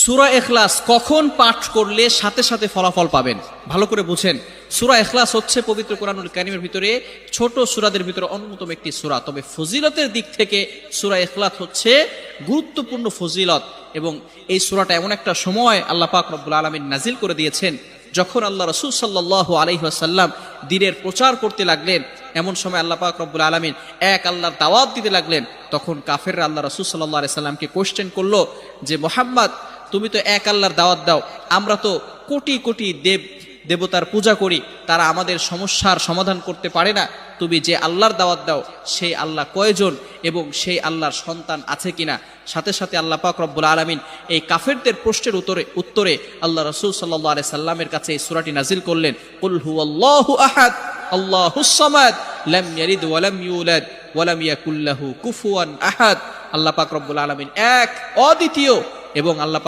সূরা ইখলাস কখন পাঠ করলে সাথে সাথে ফলাফল পাবেন, ভালো করে বুঝেন। সূরা ইখলাস হচ্ছে পবিত্র কোরআনুল কারীমের ভিতরে ছোট সূরাদের ভিতরে অন্যতম একটি সূরা। তবে ফজিলতের দিক থেকে সূরা ইখলাস হচ্ছে গুরুত্বপূর্ণ ফজিলত, এবং এই সূরাটা এমন একটা সময় আল্লাহ পাক রব্বুল আলামিন নাজিল করে দিয়েছেন যখন আল্লাহ রাসূল সাল্লাল্লাহু আলাইহি ওয়াসাল্লাম দ্বীনের প্রচার করতে লাগলেন। এমন সময় আল্লাহ পাক রব্বুল আলামিন এক আল্লাহর দাওয়াত দিতে লাগলেন। তখন কাফেররা আল্লাহ রাসূল সাল্লাল্লাহু আলাইহি সাল্লামকে কোশ্চেন করলো যে মুহাম্মদ, তুমি তো এক আল্লাহর দাওয়াত দাও, আমরা তো কোটি কোটি দেবতার পূজা করি, তারা আমাদের সমস্যার সমাধান করতে পারে না। তুমি যে আল্লাহর দাওয়াত দাও সেই আল্লাহ কয়জন এবং সেই আল্লাহর সন্তান আছে কিনা? সাথে সাথে আল্লাহ পাক রব্বুল আলামিন এই কাফেরদের প্রশ্নের উত্তরে আল্লাহ রাসূল সাল্লাল্লাহু আলাইহি সাল্লামের কাছে এই সূরাটি নাজিল করলেন, কুল হুয়াল্লাহু আহাদ আল্লাহুস সামাদ লাম ইয়ালিদ ওয়া লাম ইউলাদ ওয়া লাম ইয়াকুল লাহু কুফুয়ান আহাদ। আল্লাহ পাক রব্বুল আলামিন এক, অদ্বিতীয়, এবং আল্লাহ